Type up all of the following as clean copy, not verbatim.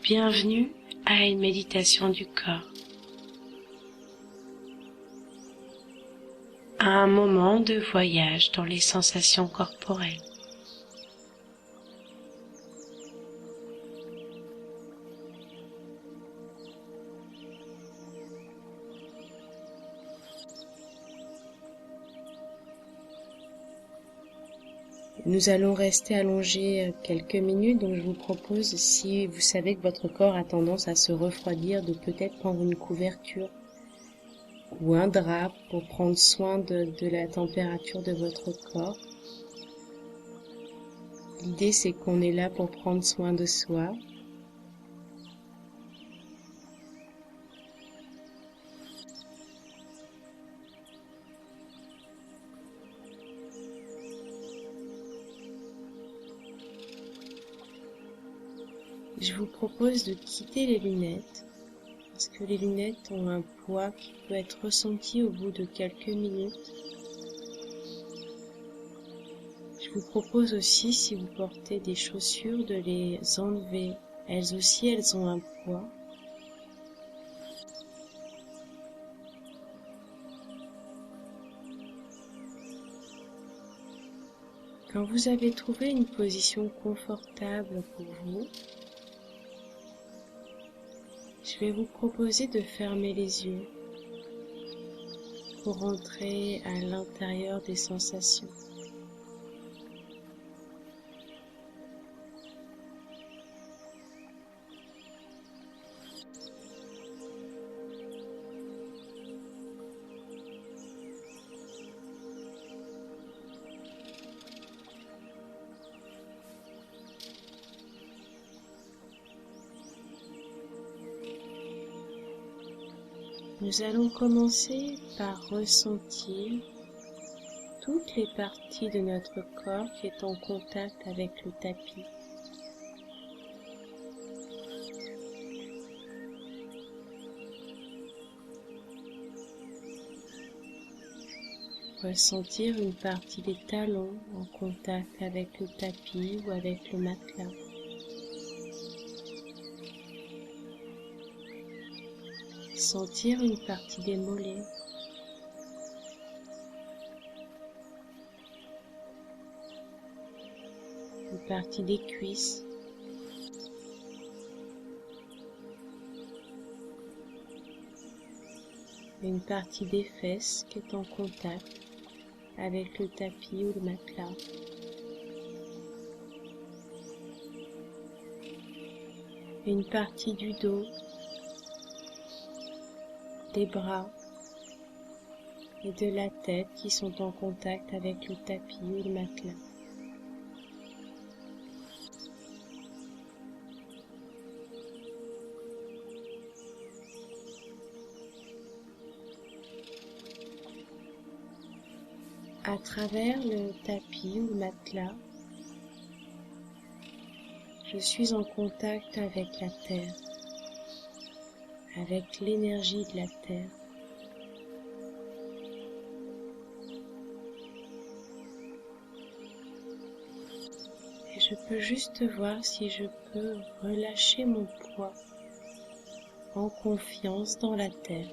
Bienvenue à une méditation du corps, à un moment de voyage dans les sensations corporelles. Nous allons rester allongés quelques minutes, donc je vous propose, si vous savez que votre corps a tendance à se refroidir, de peut-être prendre une couverture ou un drap pour prendre soin de la température de votre corps. L'idée, c'est qu'on est là pour prendre soin de soi. Je vous propose de quitter les lunettes, parce que les lunettes ont un poids qui peut être ressenti au bout de quelques minutes. Je vous propose aussi, si vous portez des chaussures, de les enlever. Elles aussi, elles ont un poids. Quand vous avez trouvé une position confortable pour vous, je vais vous proposer de fermer les yeux pour entrer à l'intérieur des sensations. Nous allons commencer par ressentir toutes les parties de notre corps qui est en contact avec le tapis. Ressentir une partie des talons en contact avec le tapis ou avec le matelas. Sentir une partie des mollets. Une partie des cuisses. Et une partie des fesses qui est en contact avec le tapis ou le matelas. Et une partie du dos, des bras et de la tête qui sont en contact avec le tapis ou le matelas. À travers le tapis ou le matelas, je suis en contact avec la terre, avec l'énergie de la terre. Et je peux juste voir si je peux relâcher mon poids en confiance dans la terre.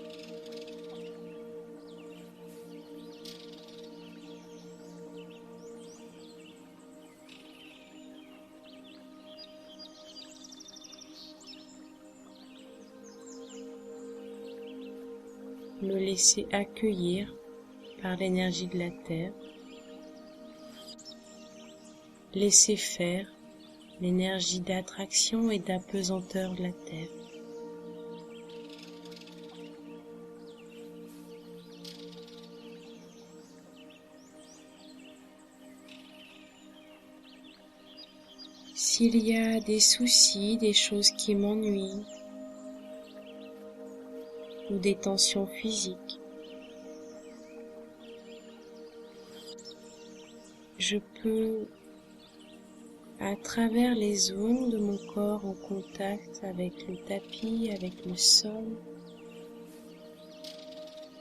Me laisser accueillir par l'énergie de la terre, laisser faire l'énergie d'attraction et d'apesanteur de la terre. S'il y a des soucis, des choses qui m'ennuient, ou des tensions physiques, je peux, à travers les zones de mon corps en contact avec le tapis, avec le sol,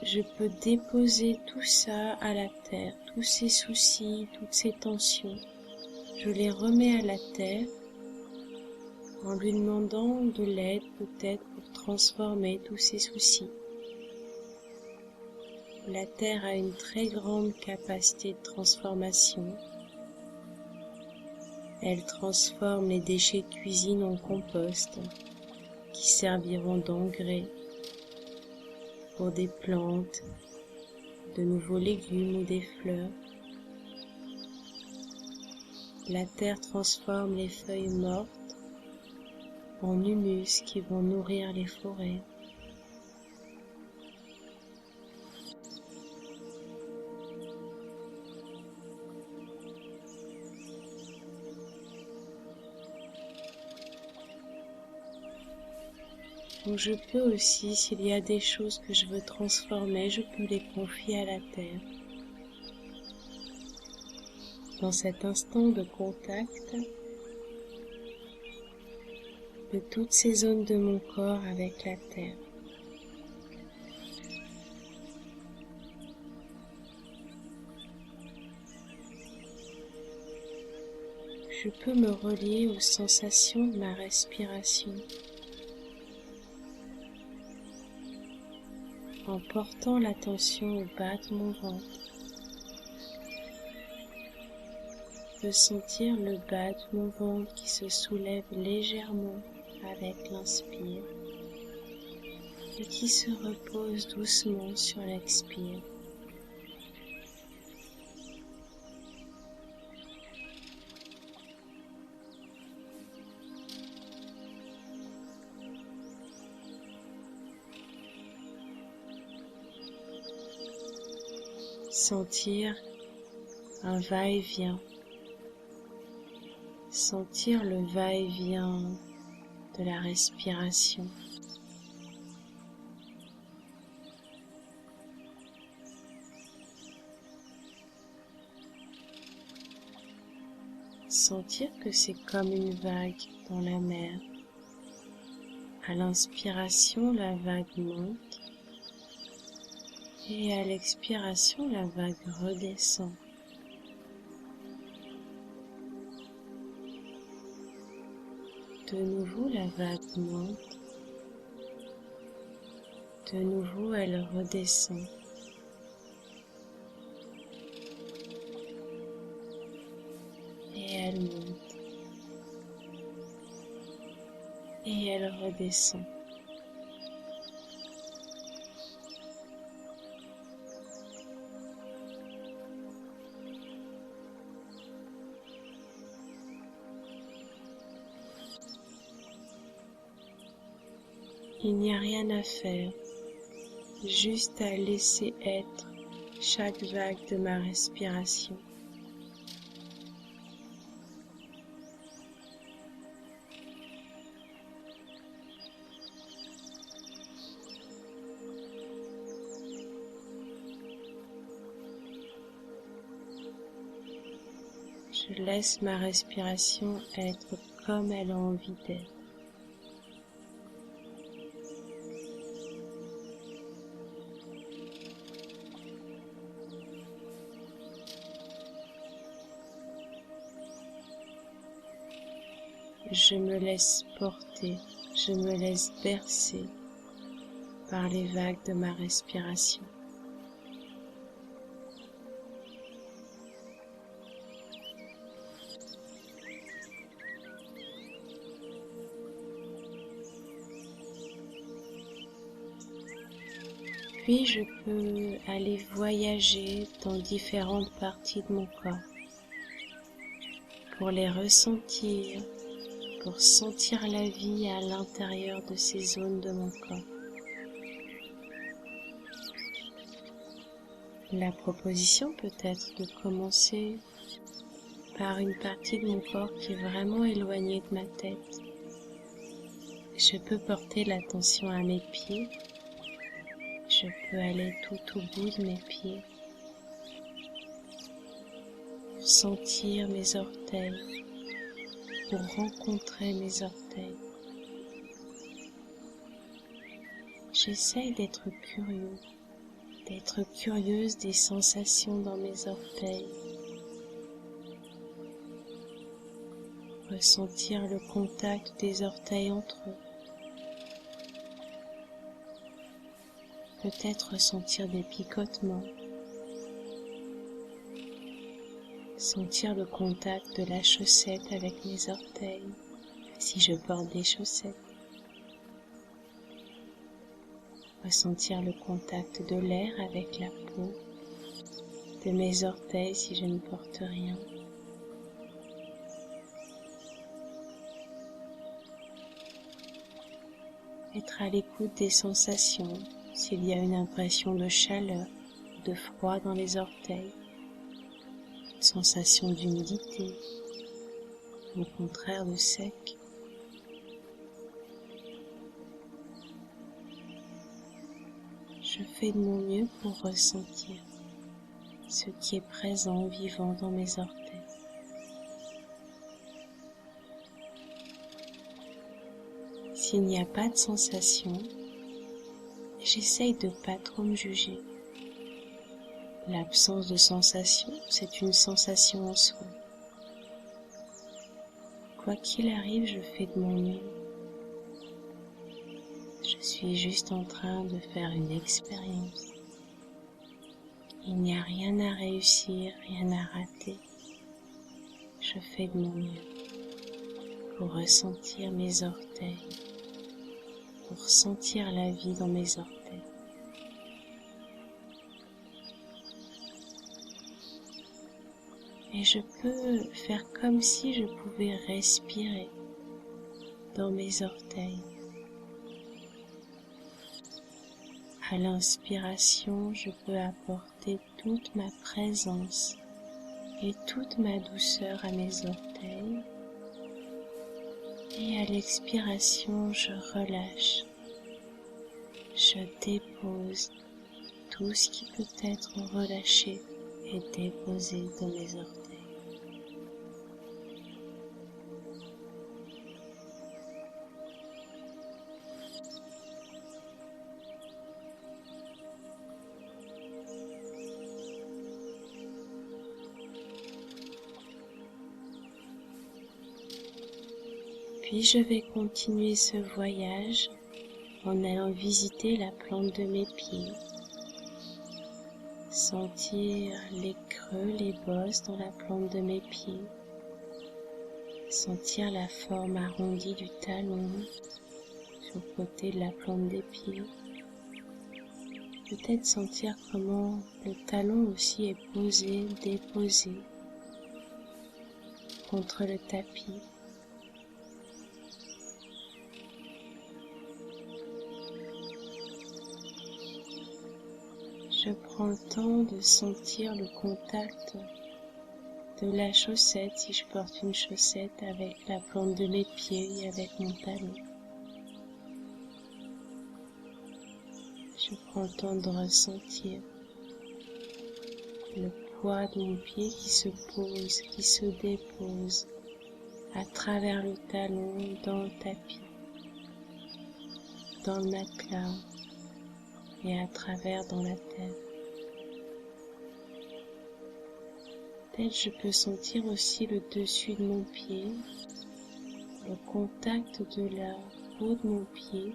je peux déposer tout ça à la terre, tous ces soucis, toutes ces tensions. Je les remets à la terre en lui demandant de l'aide peut-être pour transformer tous ses soucis. La terre a une très grande capacité de transformation. Elle transforme les déchets de cuisine en compost qui serviront d'engrais pour des plantes, de nouveaux légumes ou des fleurs. La terre transforme les feuilles mortes en humus qui vont nourrir les forêts. Donc je peux aussi, s'il y a des choses que je veux transformer, je peux les confier à la terre. Dans cet instant de contact de toutes ces zones de mon corps avec la terre. Je peux me relier aux sensations de ma respiration en portant l'attention au bas de mon ventre. Je peux sentir le bas de mon ventre qui se soulève légèrement avec l'inspire et qui se repose doucement sur l'expire. Sentir un va-et-vient, sentir le va-et-vient de la respiration. Sentir que c'est comme une vague dans la mer. À l'inspiration, la vague monte et à l'expiration, la vague redescend. De nouveau, la vague monte. De nouveau, elle redescend. Et elle monte. Et elle redescend. Il n'y a rien à faire, juste à laisser être chaque vague de ma respiration. Je laisse ma respiration être comme elle a envie d'être. Je me laisse porter, je me laisse bercer par les vagues de ma respiration. Puis je peux aller voyager dans différentes parties de mon corps pour les ressentir, pour sentir la vie à l'intérieur de ces zones de mon corps. La proposition peut être de commencer par une partie de mon corps qui est vraiment éloignée de ma tête. Je peux porter l'attention à mes pieds. Je peux aller tout au bout de mes pieds, sentir mes orteils, pour rencontrer mes orteils. J'essaye d'être curieux, d'être curieuse des sensations dans mes orteils. Ressentir le contact des orteils entre eux. Peut-être ressentir des picotements. Sentir le contact de la chaussette avec mes orteils, si je porte des chaussettes. Ressentir le contact de l'air avec la peau de mes orteils si je ne porte rien. Être à l'écoute des sensations, s'il y a une impression de chaleur ou de froid dans les orteils, une sensation d'humidité, ou au contraire de sec. Je fais de mon mieux pour ressentir ce qui est présent, vivant dans mes orteils. S'il n'y a pas de sensation, j'essaye de pas trop me juger. L'absence de sensation, c'est une sensation en soi. Quoi qu'il arrive, je fais de mon mieux. Je suis juste en train de faire une expérience. Il n'y a rien à réussir, rien à rater. Je fais de mon mieux pour ressentir mes orteils, pour sentir la vie dans mes orteils. Et je peux faire comme si je pouvais respirer dans mes orteils. À l'inspiration, je peux apporter toute ma présence et toute ma douceur à mes orteils. Et à l'expiration, je relâche. Je dépose tout ce qui peut être relâché et déposé dans mes orteils. Puis je vais continuer ce voyage en allant visiter la plante de mes pieds, sentir les creux, les bosses dans la plante de mes pieds, sentir la forme arrondie du talon sur le côté de la plante des pieds, peut-être sentir comment le talon aussi est posé, déposé contre le tapis. Je prends le temps de sentir le contact de la chaussette, si je porte une chaussette, avec la plante de mes pieds et avec mon talon. Je prends le temps de ressentir le poids de mon pied qui se pose, qui se dépose à travers le talon, dans le tapis, dans le matelas et à travers dans la terre. Peut-être je peux sentir aussi le dessus de mon pied, le contact de la peau de mon pied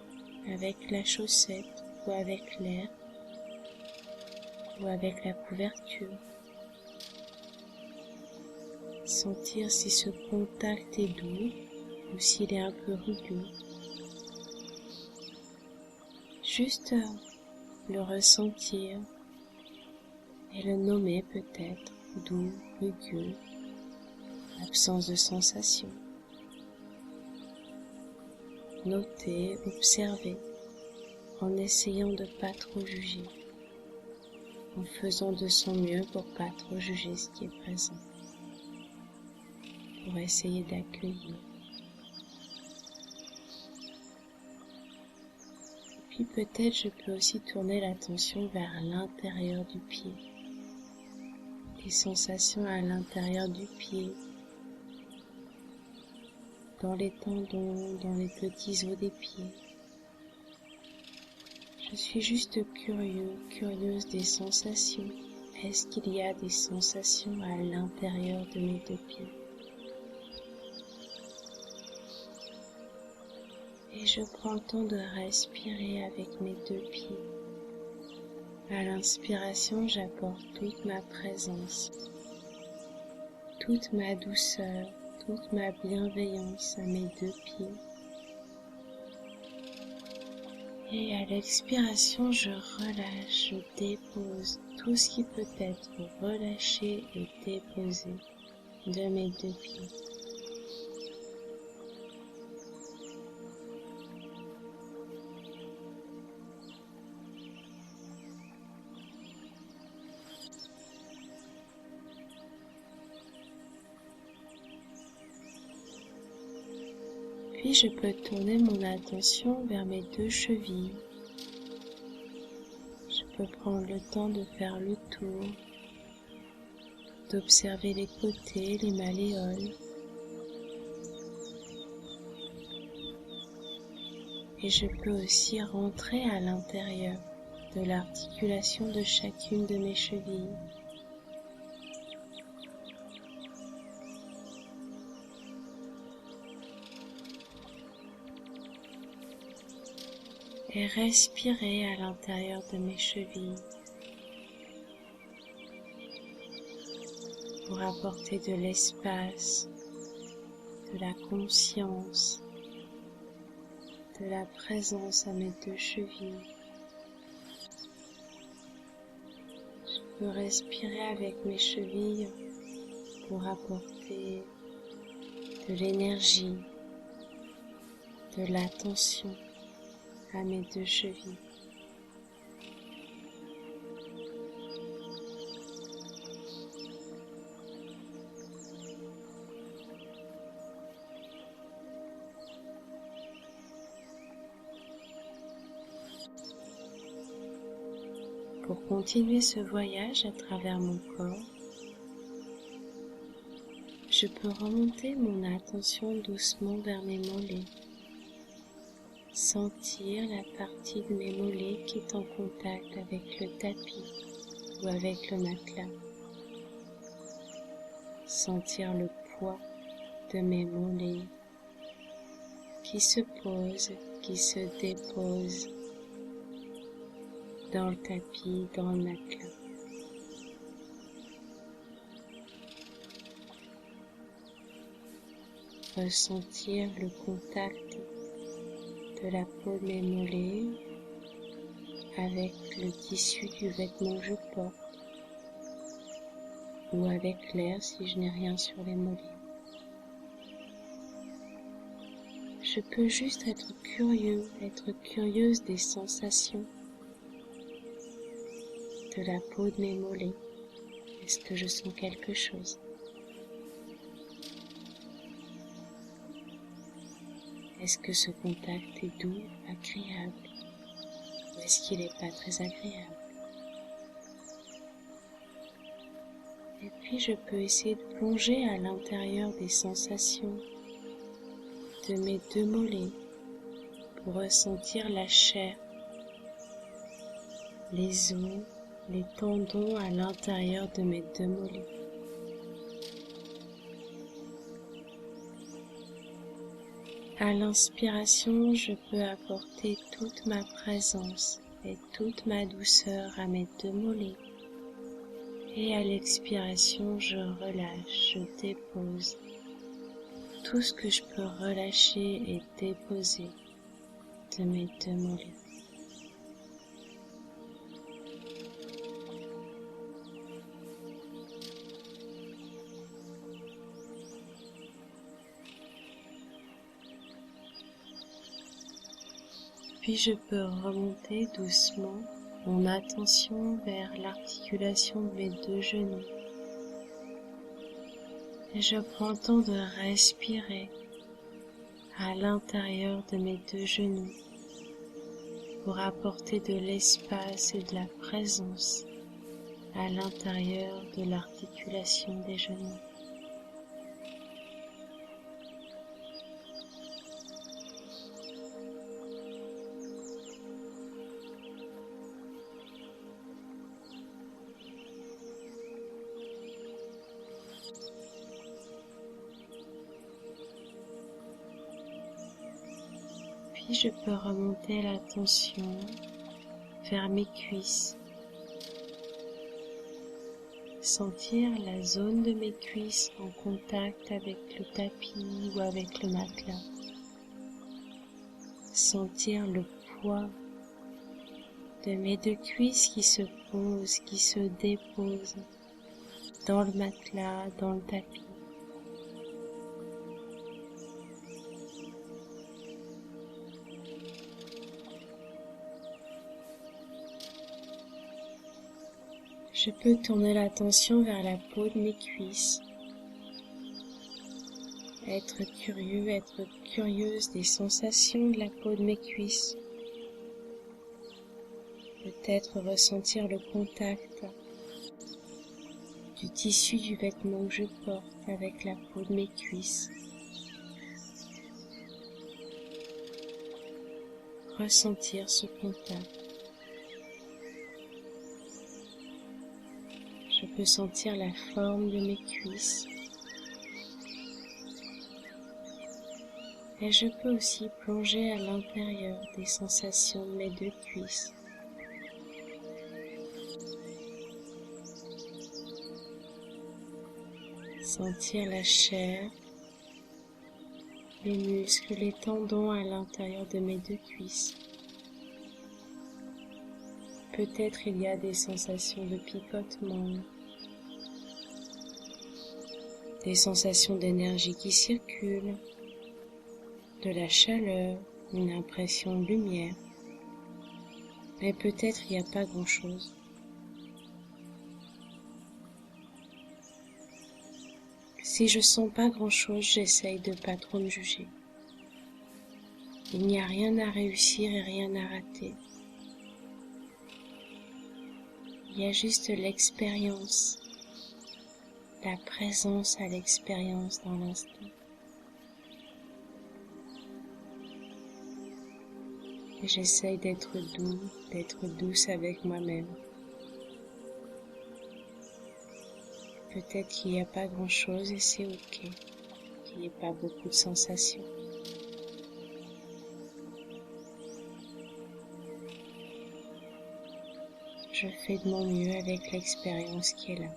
avec la chaussette ou avec l'air ou avec la couverture. Sentir si ce contact est doux ou s'il est un peu rugueux. Juste le ressentir et le nommer peut-être, doux, rugueux, absence de sensation. Noter, observer, en essayant de pas trop juger, en faisant de son mieux pour pas trop juger ce qui est présent, pour essayer d'accueillir. Puis peut-être je peux aussi tourner l'attention vers l'intérieur du pied. Les sensations à l'intérieur du pied, dans les tendons, dans les petits os des pieds. Je suis juste curieuse des sensations. Est-ce qu'il y a des sensations à l'intérieur de mes deux pieds? Et je prends le temps de respirer avec mes deux pieds. À l'inspiration, j'apporte toute ma présence, toute ma douceur, toute ma bienveillance à mes deux pieds. Et à l'expiration, je relâche, je dépose tout ce qui peut être relâché et déposé de mes deux pieds. Puis je peux tourner mon attention vers mes deux chevilles. Je peux prendre le temps de faire le tour, d'observer les côtés, les malléoles. Et je peux aussi rentrer à l'intérieur de l'articulation de chacune de mes chevilles. Et respirer à l'intérieur de mes chevilles pour apporter de l'espace, de la conscience, de la présence à mes deux chevilles. Je peux respirer avec mes chevilles pour apporter de l'énergie, de l'attention à mes deux chevilles. Pour continuer ce voyage à travers mon corps, je peux remonter mon attention doucement vers mes mollets, sentir la partie de mes mollets qui est en contact avec le tapis ou avec le matelas, sentir le poids de mes mollets qui se posent, qui se déposent dans le tapis, dans le matelas. Ressentir le contact de la peau de mes mollets avec le tissu du vêtement que je porte ou avec l'air si je n'ai rien sur les mollets. Je peux juste être curieuse des sensations de la peau de mes mollets. Est-ce que je sens quelque chose? Est-ce que ce contact est doux, agréable? Ou est-ce qu'il n'est pas très agréable? Et puis je peux essayer de plonger à l'intérieur des sensations de mes deux mollets pour ressentir la chair, les os, les tendons à l'intérieur de mes deux mollets. À l'inspiration, je peux apporter toute ma présence et toute ma douceur à mes deux mollets. Et à l'expiration, je relâche, je dépose tout ce que je peux relâcher et déposer de mes deux mollets. Puis je peux remonter doucement mon attention vers l'articulation de mes deux genoux. Et je prends le temps de respirer à l'intérieur de mes deux genoux pour apporter de l'espace et de la présence à l'intérieur de l'articulation des genoux. Puis je peux remonter l'attention vers mes cuisses. Sentir la zone de mes cuisses en contact avec le tapis ou avec le matelas. Sentir le poids de mes deux cuisses qui se posent, qui se déposent dans le matelas, dans le tapis. Je peux tourner l'attention vers la peau de mes cuisses, être curieux, être curieuse des sensations de la peau de mes cuisses. Peut-être ressentir le contact du tissu du vêtement que je porte avec la peau de mes cuisses. Ressentir ce contact. Je peux sentir la forme de mes cuisses. Et je peux aussi plonger à l'intérieur des sensations de mes deux cuisses. Sentir la chair, les muscles, les tendons à l'intérieur de mes deux cuisses. Peut-être il y a des sensations de picotement, des sensations d'énergie qui circulent, de la chaleur, une impression de lumière. Mais peut-être il n'y a pas grand-chose. Si je sens pas grand-chose, j'essaye de pas trop me juger. Il n'y a rien à réussir et rien à rater. Il y a juste l'expérience, la présence à l'expérience dans l'instant. Et j'essaye d'être doux, d'être douce avec moi-même. Peut-être qu'il n'y a pas grand-chose et c'est ok, qu'il n'y ait pas beaucoup de sensations. Je fais de mon mieux avec l'expérience qui est là.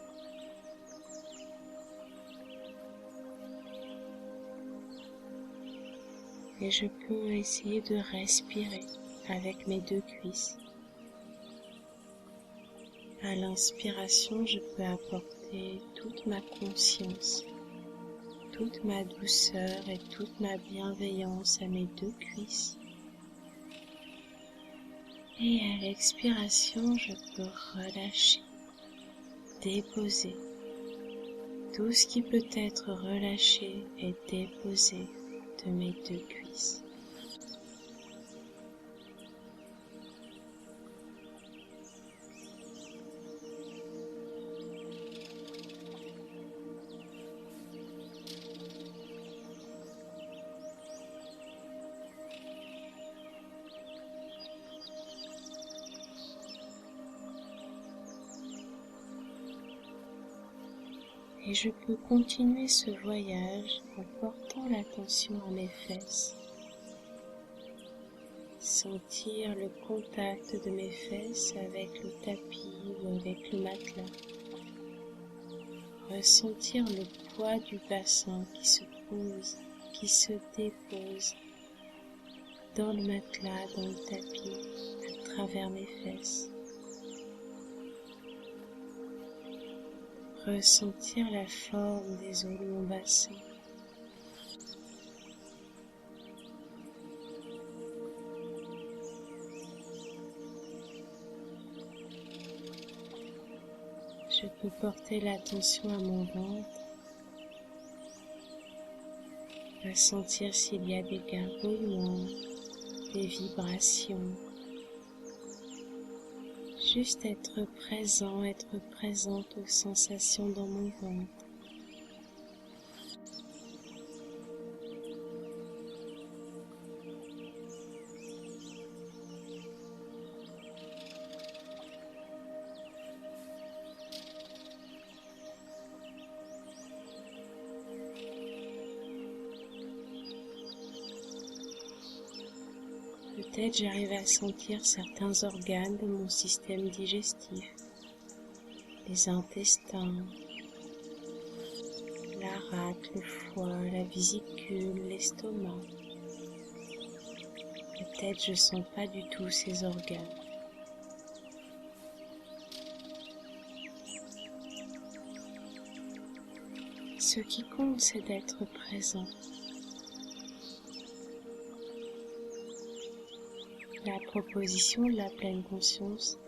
Et je peux essayer de respirer avec mes deux cuisses. À l'inspiration, je peux apporter toute ma conscience, toute ma douceur et toute ma bienveillance à mes deux cuisses. Et à l'expiration, je peux relâcher, déposer. Tout ce qui peut être relâché et déposé de mes deux cuisses. Et je peux continuer ce voyage en portant l'attention à mes fesses. Sentir le contact de mes fesses avec le tapis ou avec le matelas. Ressentir le poids du bassin qui se pose, qui se dépose dans le matelas, dans le tapis, à travers mes fesses. Ressentir la forme des os de mon bassin. Je peux porter l'attention à mon ventre, ressentir s'il y a des gargouillements, des vibrations. Juste être présent, être présente aux sensations dans mon ventre. Peut-être j'arrive à sentir certains organes de mon système digestif, les intestins, la rate, le foie, la vésicule, l'estomac. Peut-être je sens pas du tout ces organes. Ce qui compte, c'est d'être présent. La proposition de la pleine conscience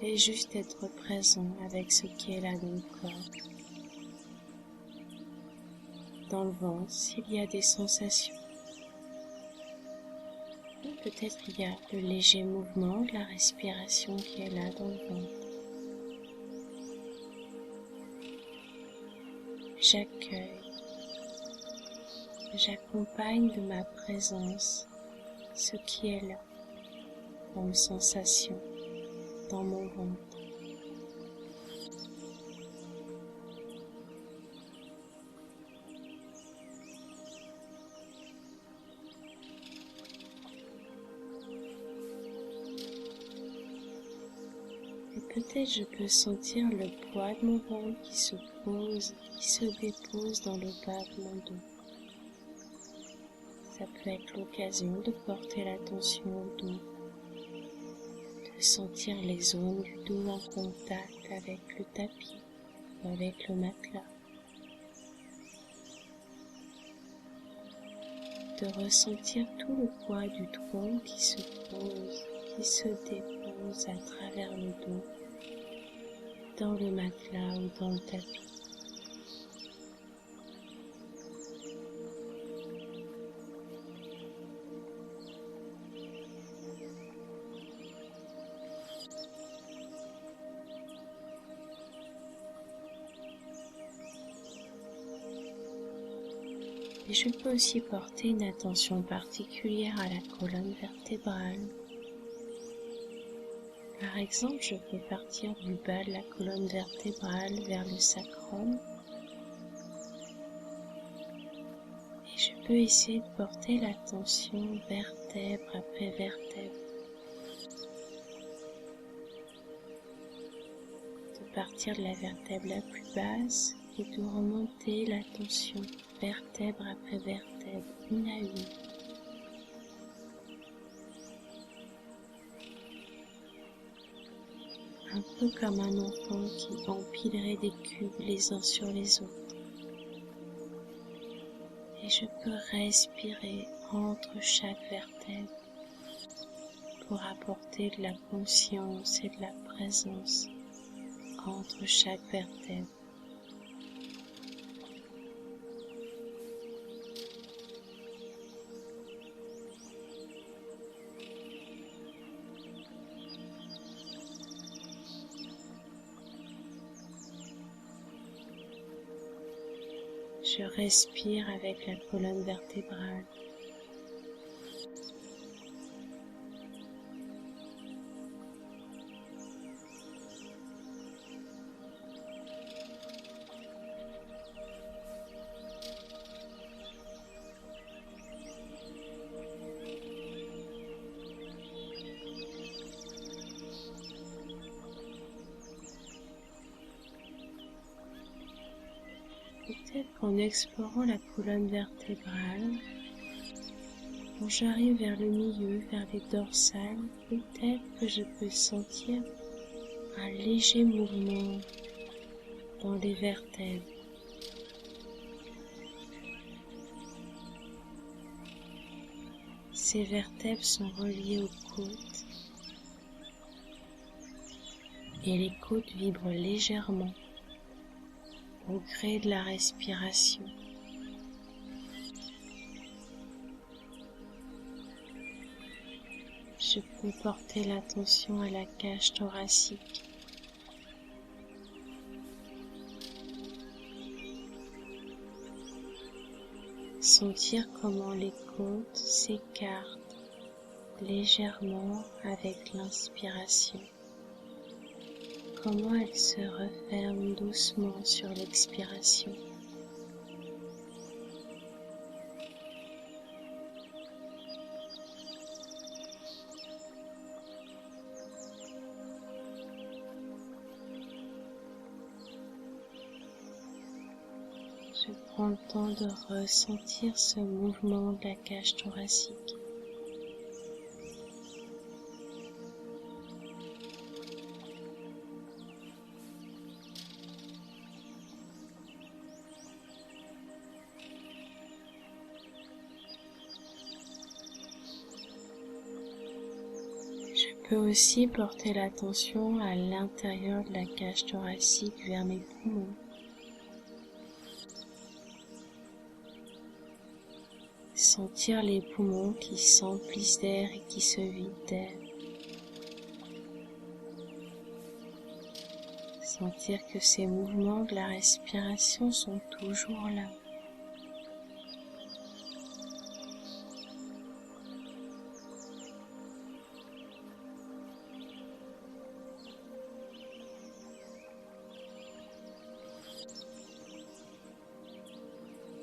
est juste être présent avec ce qui est là dans le corps. Dans le ventre, s'il y a des sensations. Peut-être il y a le léger mouvement de la respiration qui est là dans le ventre. J'accueille, j'accompagne de ma présence ce qui est là, comme sensation dans mon ventre. Et peut-être je peux sentir le poids de mon ventre qui se pose, qui se dépose dans le bas de mon dos. Ça peut être l'occasion de porter l'attention au dos, de sentir les zones du dos en contact avec le tapis ou avec le matelas, de ressentir tout le poids du tronc qui se pose, qui se dépose à travers le dos, dans le matelas ou dans le tapis. Et je peux aussi porter une attention particulière à la colonne vertébrale. Par exemple, je peux partir du bas de la colonne vertébrale vers le sacrum. Et je peux essayer de porter l'attention vertèbre après vertèbre. De partir de la vertèbre la plus basse et de remonter l'attention vertèbre après vertèbre, une à une. Un peu comme un enfant qui empilerait des cubes les uns sur les autres. Et je peux respirer entre chaque vertèbre pour apporter de la conscience et de la présence entre chaque vertèbre. Je respire avec la colonne vertébrale. Peut-être qu'en explorant la colonne vertébrale, quand j'arrive vers le milieu, vers les dorsales, peut-être que je peux sentir un léger mouvement dans les vertèbres. Ces vertèbres sont reliées aux côtes et les côtes vibrent légèrement au gré de la respiration. Je peux porter l'attention à la cage thoracique. Sentir comment les côtes s'écartent légèrement avec l'inspiration. Comment elles se referment doucement sur l'expiration. Je prends le temps de ressentir ce mouvement de la cage thoracique. Je peux aussi porter l'attention à l'intérieur de la cage thoracique vers mes poumons. Sentir les poumons qui s'emplissent d'air et qui se vident d'air. Sentir que ces mouvements de la respiration sont toujours là.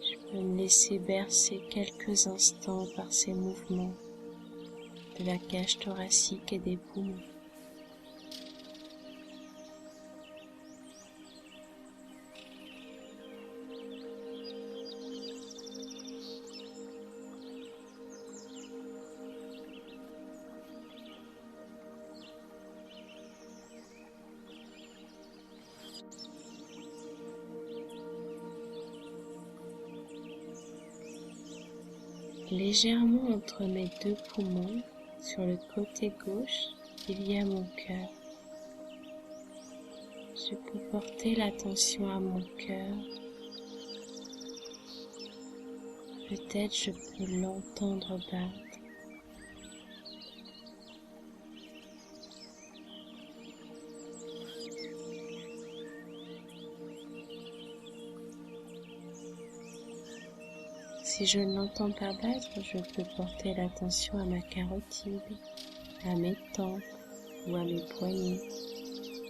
Je peux me laisser bercer quelques instants par ces mouvements de la cage thoracique et des poumons. Légèrement entre mes deux poumons, sur le côté gauche, il y a mon cœur. Je peux porter l'attention à mon cœur. Peut-être je peux l'entendre battre. Si je ne l'entends pas battre, je peux porter l'attention à ma carotide, à mes tempes ou à mes poignets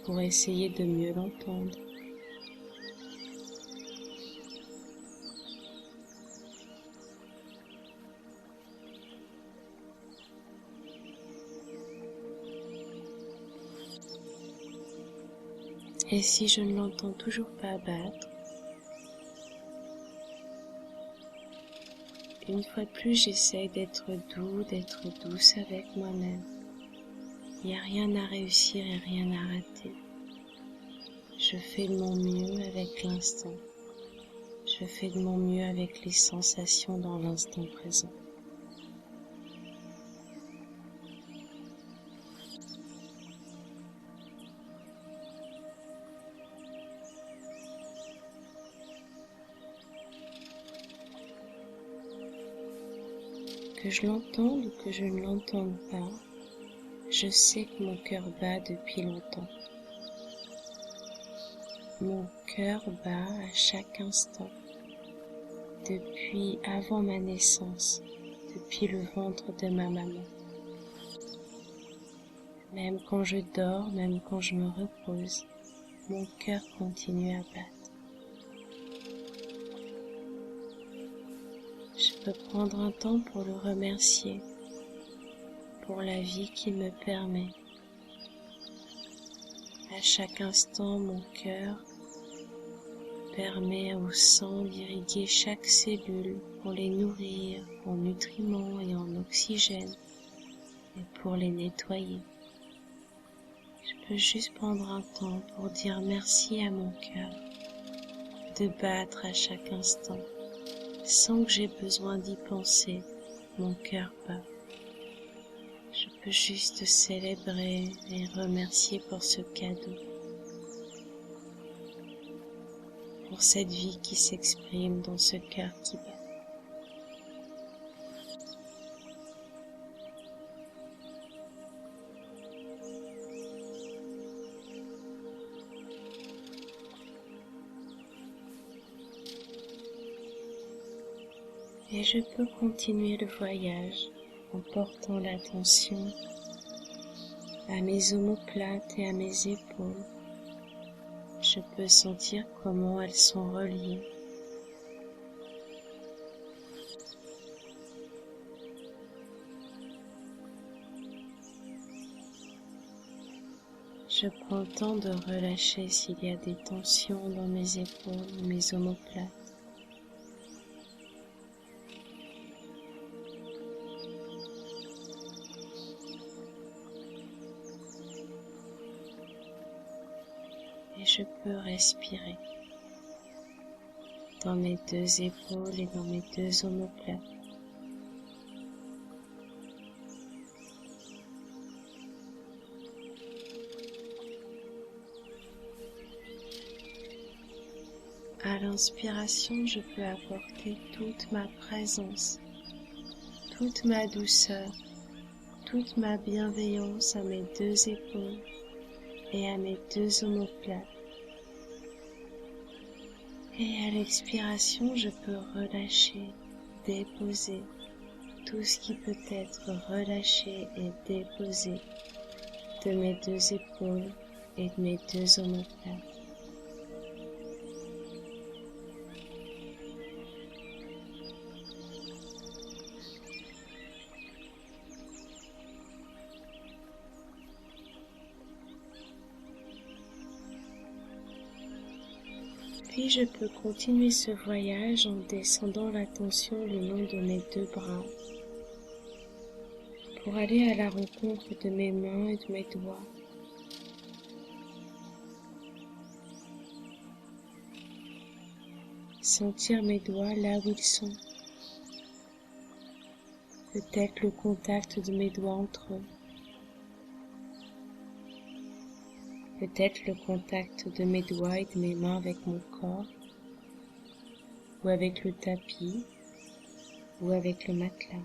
pour essayer de mieux l'entendre. Et si je ne l'entends toujours pas battre, une fois de plus, j'essaye d'être douce avec moi-même. Il n'y a rien à réussir et rien à rater. Je fais de mon mieux avec l'instant. Je fais de mon mieux avec les sensations dans l'instant présent. Que je l'entende ou que je ne l'entende pas, je sais que mon cœur bat depuis longtemps. Mon cœur bat à chaque instant, depuis avant ma naissance, depuis le ventre de ma maman. Même quand je dors, même quand je me repose, mon cœur continue à battre. Je peux prendre un temps pour le remercier, pour la vie qu'il me permet. À chaque instant, mon cœur permet au sang d'irriguer chaque cellule pour les nourrir en nutriments et en oxygène et pour les nettoyer. Je peux juste prendre un temps pour dire merci à mon cœur de battre à chaque instant. Sans que j'aie besoin d'y penser, mon cœur bat. Je peux juste célébrer et remercier pour ce cadeau, pour cette vie qui s'exprime dans ce cœur qui bat. Et je peux continuer le voyage en portant l'attention à mes omoplates et à mes épaules. Je peux sentir comment elles sont reliées. Je prends le temps de relâcher s'il y a des tensions dans mes épaules ou mes omoplates. peux respirer dans mes deux épaules et dans mes deux omoplates. À l'inspiration, je peux apporter toute ma présence, toute ma douceur, toute ma bienveillance à mes deux épaules et à mes deux omoplates. Et à l'expiration, je peux relâcher, déposer tout ce qui peut être relâché et déposé de mes deux épaules et de mes deux omoplates. Puis je peux continuer ce voyage en descendant l'attention le long de mes deux bras pour aller à la rencontre de mes mains et de mes doigts. Sentir mes doigts là où ils sont. Peut-être le contact de mes doigts entre eux. Peut-être le contact de mes doigts et de mes mains avec mon corps, ou avec le tapis, ou avec le matelas.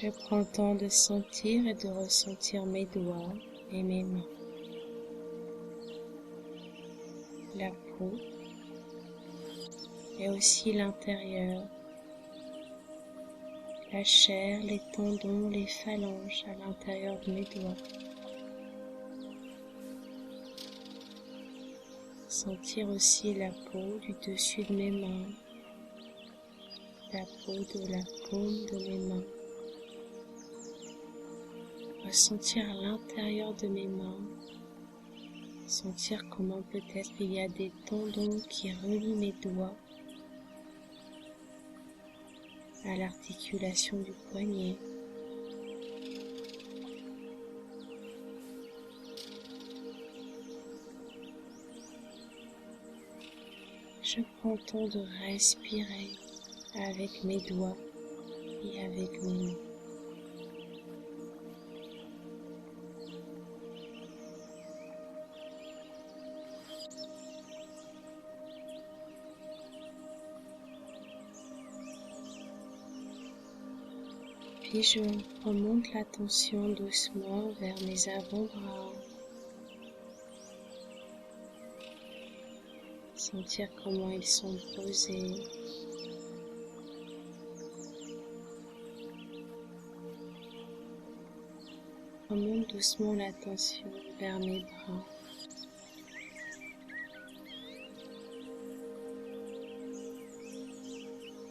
Je prends le temps de sentir et de ressentir mes doigts et mes mains, la peau et aussi l'intérieur, la chair, les tendons, les phalanges à l'intérieur de mes doigts. Sentir aussi la peau du dessus de mes mains, la peau de la paume de mes mains. Ressentir l'intérieur de mes mains, sentir comment peut-être il y a des tendons qui relient mes doigts à l'articulation du poignet. Je prends le temps de respirer avec mes doigts et avec mes mains. Puis je remonte l'attention doucement vers mes avant-bras. Sentir comment ils sont posés. Remonte doucement l'attention vers mes bras.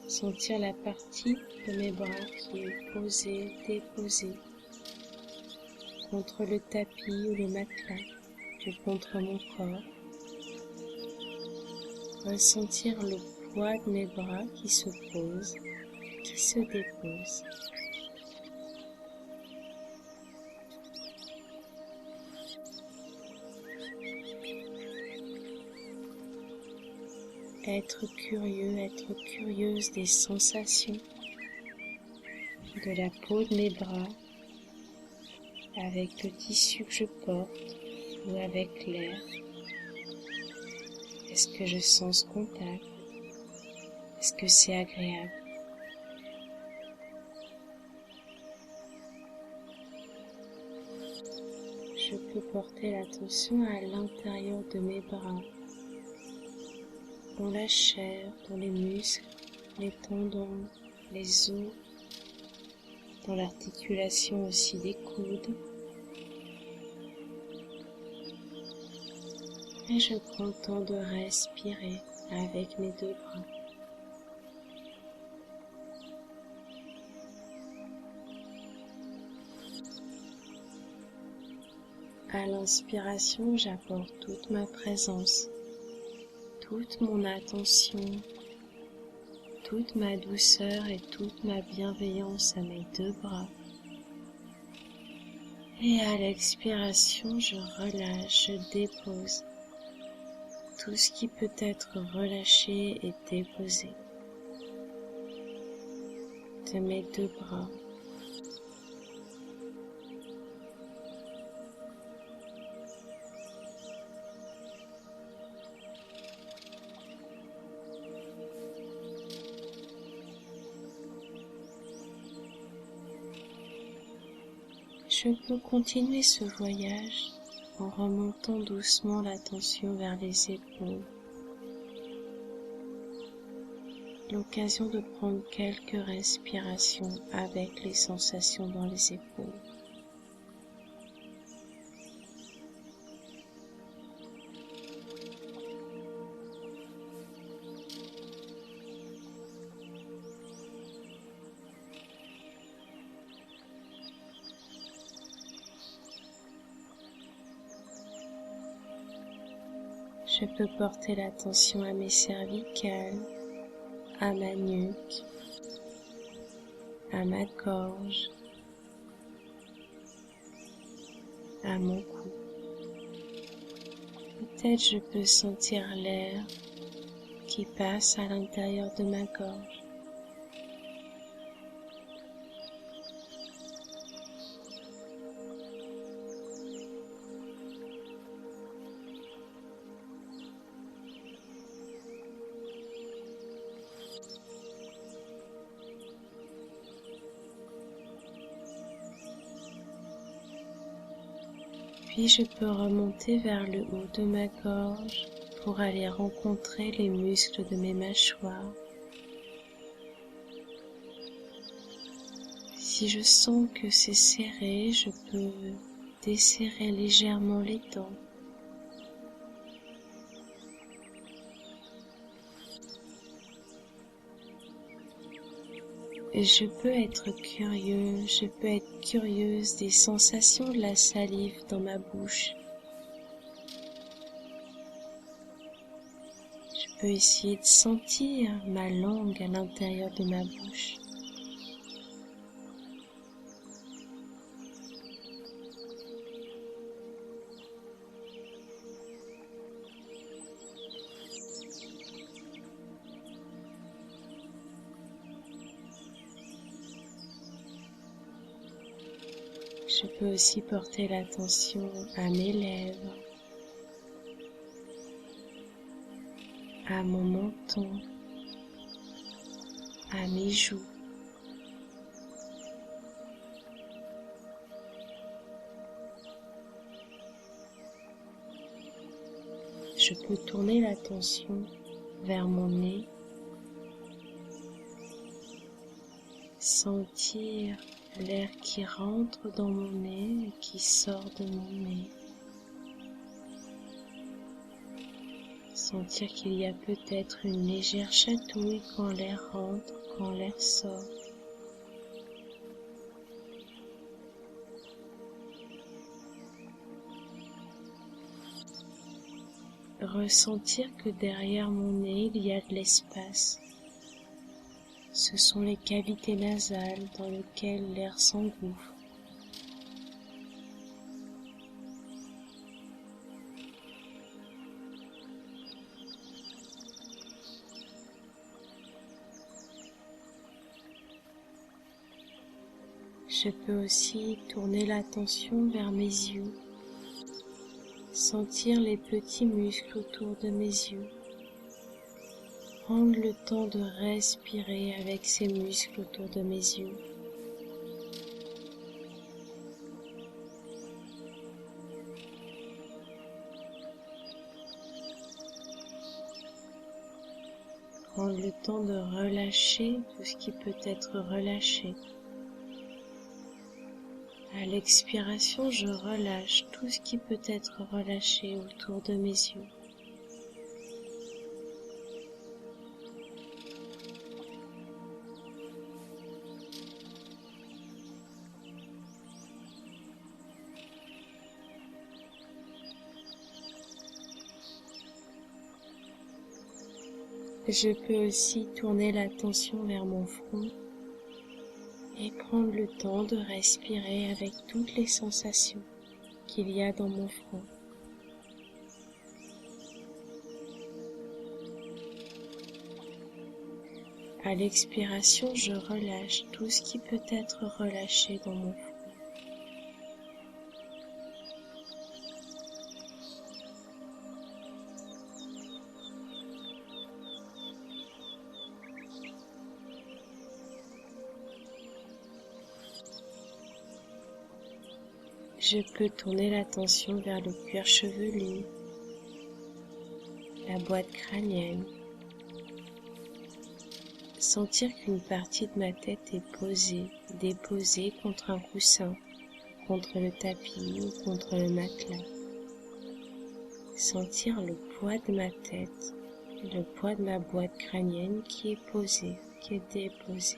Sentir la partie de mes bras qui est posée, déposée contre le tapis ou le matelas ou contre mon corps. Ressentir le poids de mes bras qui se pose, qui se dépose. Être curieux, être curieuse des sensations de la peau de mes bras avec le tissu que je porte ou avec l'air. Est-ce que je sens ce contact? Est-ce que c'est agréable? Je peux porter l'attention à l'intérieur de mes bras, dans la chair, dans les muscles, les tendons, les os, dans l'articulation aussi des coudes. Et je prends le temps de respirer avec mes deux bras. À l'inspiration, j'apporte toute ma présence, toute mon attention toute ma douceur et toute ma bienveillance à mes deux bras. Et à l'expiration, je relâche, je dépose tout ce qui peut être relâché et déposé de mes deux bras. Je peux continuer ce voyage en remontant doucement l'attention vers les épaules. L'occasion de prendre quelques respirations avec les sensations dans les épaules. Je peux porter l'attention à mes cervicales, à ma nuque, à ma gorge, à mon cou. Peut-être je peux sentir l'air qui passe à l'intérieur de ma gorge. Puis je peux remonter vers le haut de ma gorge pour aller rencontrer les muscles de mes mâchoires. Si je sens que c'est serré, je peux desserrer légèrement les dents. Et je peux être curieuse des sensations de la salive dans ma bouche. Je peux essayer de sentir ma langue à l'intérieur de ma bouche. Je peux aussi porter l'attention à mes lèvres, à mon menton, à mes joues. Je peux tourner l'attention vers mon nez, sentir l'air qui rentre dans mon nez et qui sort de mon nez. Sentir qu'il y a peut-être une légère chatouille quand l'air rentre, quand l'air sort. Ressentir que derrière mon nez, il y a de l'espace. Ce sont les cavités nasales dans lesquelles l'air s'engouffre. Je peux aussi tourner l'attention vers mes yeux, sentir les petits muscles autour de mes yeux, prendre le temps de respirer avec ces muscles autour de mes yeux. Prendre le temps de relâcher tout ce qui peut être relâché. À l'expiration, je relâche tout ce qui peut être relâché autour de mes yeux. Je peux aussi tourner l'attention vers mon front et prendre le temps de respirer avec toutes les sensations qu'il y a dans mon front. À l'expiration, je relâche tout ce qui peut être relâché dans mon front. Je peux tourner l'attention vers le cuir chevelu, la boîte crânienne, sentir qu'une partie de ma tête est posée, déposée contre un coussin, contre le tapis ou contre le matelas. Sentir le poids de ma tête, le poids de ma boîte crânienne qui est posée, qui est déposée.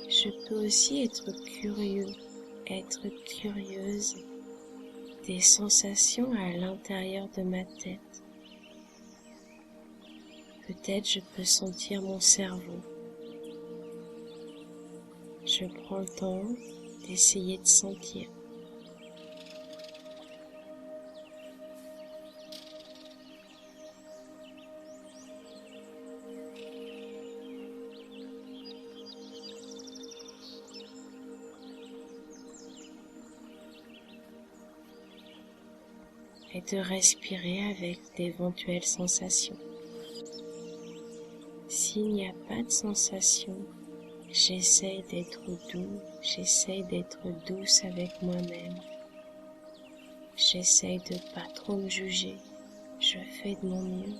Je peux aussi être curieux, être curieuse des sensations à l'intérieur de ma tête. Peut-être je peux sentir mon cerveau. Je prends le temps d'essayer de sentir. Et de respirer avec d'éventuelles sensations. S'il n'y a pas de sensation, j'essaye d'être doux, j'essaye d'être douce avec moi-même. J'essaye de pas trop me juger, je fais de mon mieux.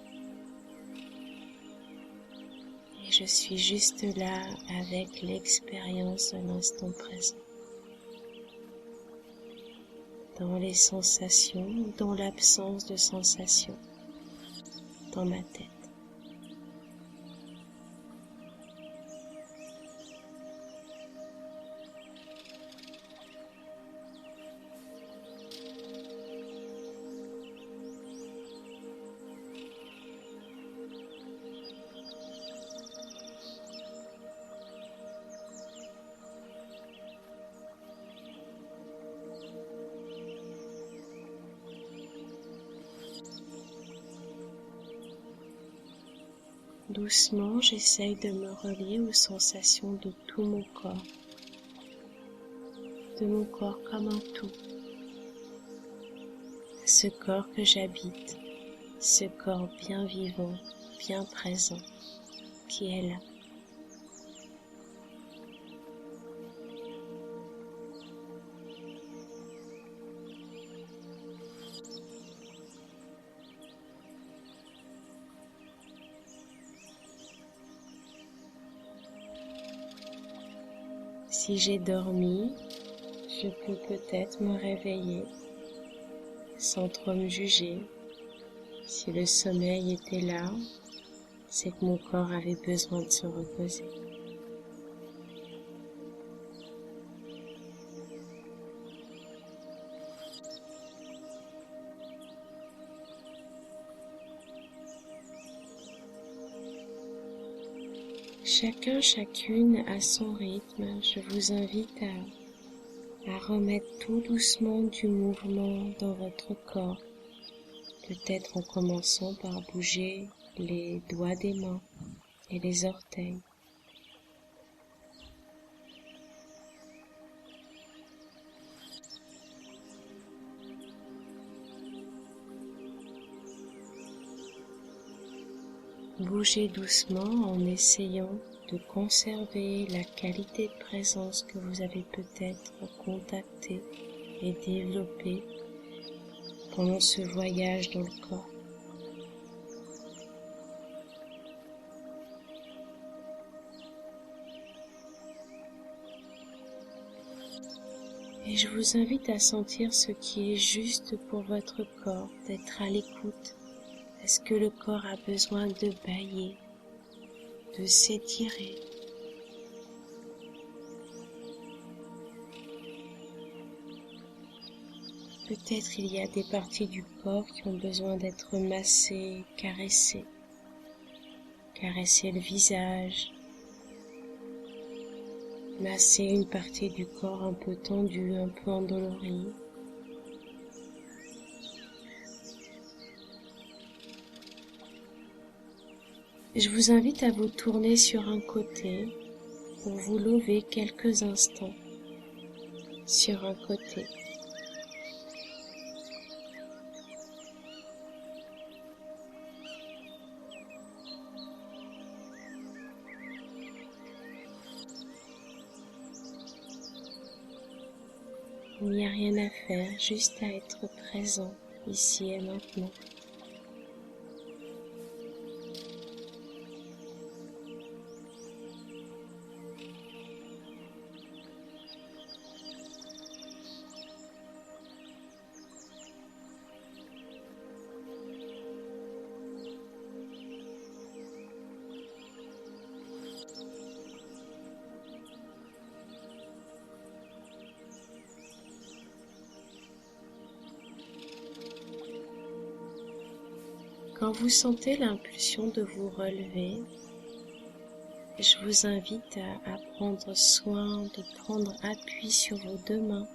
Et je suis juste là avec l'expérience de l'instant présent. Dans les sensations ou dans l'absence de sensations dans ma tête. Doucement, j'essaye de me relier aux sensations de tout mon corps comme un tout. Ce corps que j'habite, ce corps bien vivant, bien présent, qui est là. Si j'ai dormi, je peux peut-être me réveiller sans trop me juger. Si le sommeil était là, c'est que mon corps avait besoin de se reposer. Chacun, chacune à son rythme, je vous invite à remettre tout doucement du mouvement dans votre corps, peut-être en commençant par bouger les doigts des mains et les orteils. Bougez doucement en essayant de conserver la qualité de présence que vous avez peut-être contactée et développée pendant ce voyage dans le corps. Et je vous invite à sentir ce qui est juste pour votre corps, d'être à l'écoute, Est-ce que le corps a besoin de bâiller, de s'étirer? Peut-être il y a des parties du corps qui ont besoin d'être massées, caressées. Caresser le visage, masser une partie du corps un peu tendue, un peu endolorie. Je vous invite à vous tourner sur un côté pour vous lever quelques instants sur un côté. Il n'y a rien à faire, juste à être présent ici et maintenant. Quand vous sentez l'impulsion de vous relever, je vous invite à prendre soin de prendre appui sur vos deux mains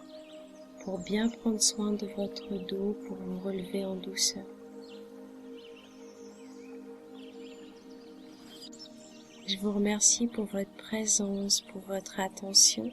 pour bien prendre soin de votre dos pour vous relever en douceur. Je vous remercie pour votre présence, pour votre attention